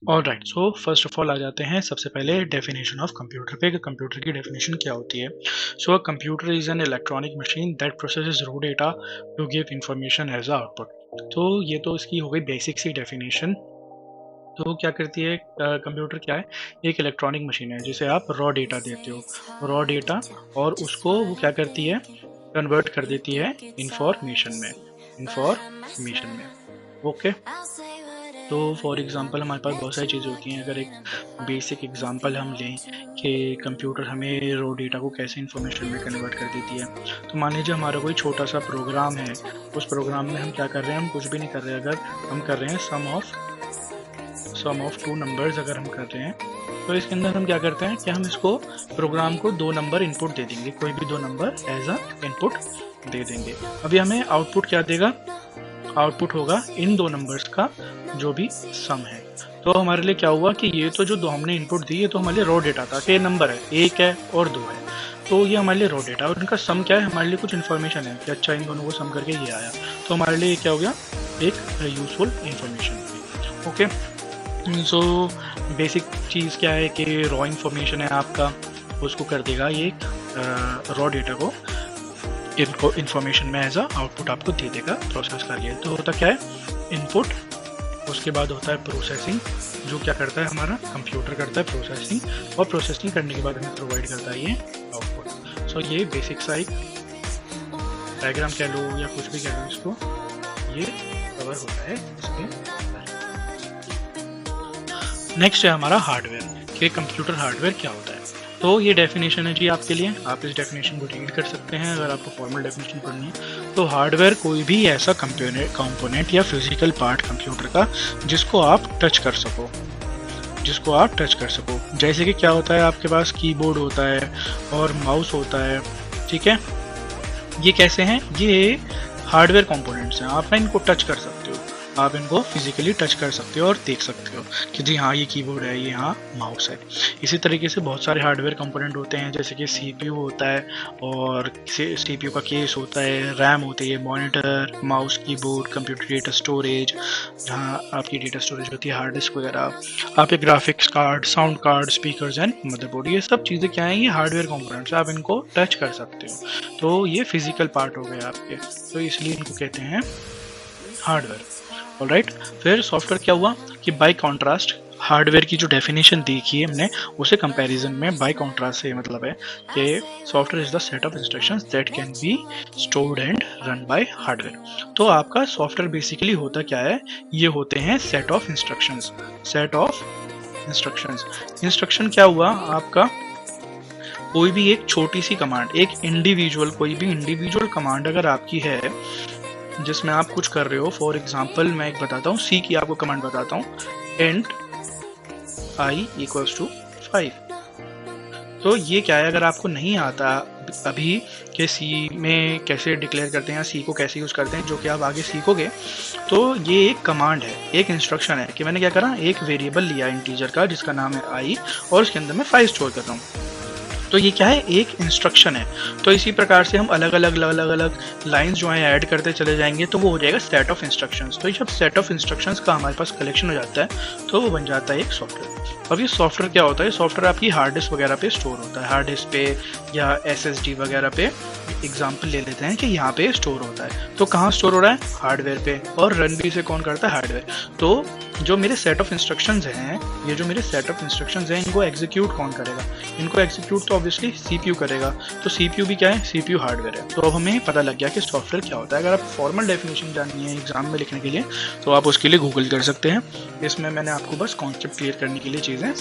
Alright, so first of all आ जाते हैं सबसे पहले डेफिनेशन ऑफ कंप्यूटर पे कि कंप्यूटर की डेफिनेशन क्या होती है। So computer is an electronic machine that processes raw data to give information as output. तो ये तो इसकी हो गई बेसिक सी डेफिनेशन। तो क्या करती है कंप्यूटर क्या है? एक इलेक्ट्रॉनिक मशीन है जिसे आप रॉ डेटा देते हो, रॉ डेटा, और उसको वो क्या करती है? कन्वर्ट कर देती है इंफॉर्मेशन में। ओके, तो फॉर एग्जांपल हमारे पास बहुत सारी चीज़ें होती हैं। अगर एक बेसिक एग्जांपल हम लें कि कंप्यूटर हमें रॉ डेटा को कैसे इंफॉर्मेशन में कन्वर्ट कर देती है, तो मान लीजिए हमारा कोई छोटा सा प्रोग्राम है। उस प्रोग्राम में हम क्या कर रहे हैं? हम कुछ भी नहीं कर रहे हैं। अगर हम कर रहे हैं सम ऑफ टू नंबर्स अगर हम कर रहे हैं, तो इसके अंदर हम क्या करते हैं कि हम इसको प्रोग्राम को दो नंबर इनपुट दे देंगे, कोई भी दो नंबर एज अ इनपुट दे देंगे। अभी हमें आउटपुट क्या देगा? आउटपुट होगा इन दो नंबर्स का जो भी सम है। तो हमारे लिए क्या हुआ कि ये तो जो दो हमने इनपुट दी, ये तो हमारे लिए रॉ डेटा था कि नंबर है, एक है और दो है। तो ये हमारे लिए रॉ डेटा, और इनका सम क्या है? हमारे लिए कुछ इन्फॉर्मेशन है कि अच्छा इन दोनों को सम करके ये आया। तो हमारे लिए क्या हो गया? एक useful information. Okay, so basic चीज़ क्या है कि रॉ इंफॉर्मेशन है आपका, उसको कर देगा ये रॉ डेटा को इनको इन्फॉर्मेशन में एज अ आउटपुट आपको दे देगा प्रोसेस करके। तो होता क्या है? इनपुट, उसके बाद होता है प्रोसेसिंग, जो क्या करता है? हमारा कंप्यूटर करता है प्रोसेसिंग, और प्रोसेसिंग करने के बाद हमें प्रोवाइड करता है ये आउटपुट। सो ये बेसिक सा एक डायग्राम कह लो या कुछ भी कह लो इसको, ये कवर होता है इसके। नेक्स्ट है हमारा हार्डवेयर, कि कंप्यूटर हार्डवेयर क्या होता है। तो ये डेफिनेशन है जी आपके लिए, आप इस डेफिनेशन को रीड कर सकते हैं अगर आपको फॉर्मल डेफिनेशन पढ़नी है। तो हार्डवेयर कोई भी ऐसा कंपोनेंट या फिजिकल पार्ट कंप्यूटर का जिसको आप टच कर सको, जैसे कि क्या होता है? आपके पास कीबोर्ड होता है और माउस होता है, ठीक है? ये कैसे हैं? ये हार्डवेयर कंपोनेंट्स हैं। आप ना इनको टच कर सकते हो, आप इनको फिजिकली टच कर सकते हो और देख सकते हो कि जी हाँ ये कीबोर्ड है, ये हाँ माउस है। इसी तरीके से बहुत सारे हार्डवेयर कंपोनेंट होते हैं, जैसे कि सीपीयू होता है, और सीपीयू का केस होता है, रैम होती है, monitor, mouse, keyboard, computer data storage, जहाँ आपकी डेटा स्टोरेज होती है, हार्ड डिस्क वगैरह, आपके graphics card, sound card, speakers and motherboard. ये सब चीज़ें क्या हैं? ये हार्डवेयर कंपोनेंट्स, आप इनको टच कर सकते हो। तो ये फिजिकल पार्ट हो गए आपके, तो इसलिए इनको कहते हैं हार्डवेयर। ऑलराइट, फिर सॉफ्टवेयर क्या हुआ कि बाय कॉन्ट्रास्ट हार्डवेयर की जो डेफिनेशन देखी है हमने, उसे कंपैरिजन में बाय कॉन्ट्रास्ट से मतलब है कि software is the set of instructions that can be stored and run by hardware. तो आपका सॉफ्टवेयर बेसिकली होता क्या है? ये होते हैं सेट ऑफ इंस्ट्रक्शंस। इंस्ट्रक्शन क्या हुआ आपका? कोई भी एक छोटी सी कमांड, कोई भी इंडिविजुअल कमांड अगर आपकी है जिसमें आप कुछ कर रहे हो। फॉर एग्जाम्पल मैं एक बताता हूँ, सी की आपको कमांड बताता हूँ, इंट i = 5। तो ये क्या है? अगर आपको नहीं आता अभी कि सी में कैसे डिक्लेयर करते हैं या सी को कैसे यूज़ करते हैं, जो कि आप आगे सीखोगे, तो ये एक कमांड है, एक इंस्ट्रक्शन है कि मैंने क्या करा? एक वेरिएबल लिया इंटीजर का जिसका नाम है i, और उसके अंदर मैं 5 स्टोर कर रहा हूँ। तो ये क्या है? एक इंस्ट्रक्शन है। तो इसी प्रकार से हम अलग अलग लाइंस जो है ऐड करते चले जाएंगे, तो वो हो जाएगा सेट ऑफ इंस्ट्रक्शंस। तो ये जब सेट ऑफ इंस्ट्रक्शंस का हमारे पास कलेक्शन हो जाता है, तो वो बन जाता है एक सॉफ्टवेयर। अब ये सॉफ्टवेयर क्या होता है? सॉफ्टवेयर आपकी हार्ड डिस्क वगैरह पे स्टोर होता है, हार्ड डिस्क पे या SSD वगैरह पे। एग्जाम्पल ले लेते हैं कि यहाँ पे स्टोर होता है। तो कहाँ स्टोर हो रहा है? हार्डवेयर पे, और रन भी से कौन करता है? हार्डवेयर। तो जो मेरे सेट ऑफ इंस्ट्रक्शंस हैं, ये जो मेरे सेट ऑफ इंस्ट्रक्शंस हैं, इनको एग्जीक्यूट कौन करेगा? इनको एग्जीक्यूट तो ऑब्वियसली CPU करेगा। तो CPU भी क्या है? CPU हार्डवेयर है। तो अब हमें पता लग गया कि सॉफ्टवेयर क्या होता है। अगर आप फॉर्मल डेफिनेशन जाननी है एग्जाम में लिखने के लिए, तो आप उसके लिए गूगल कर सकते हैं। इसमें मैंने आपको बस कॉन्सेप्ट क्लियर करने के लिए चीज़ें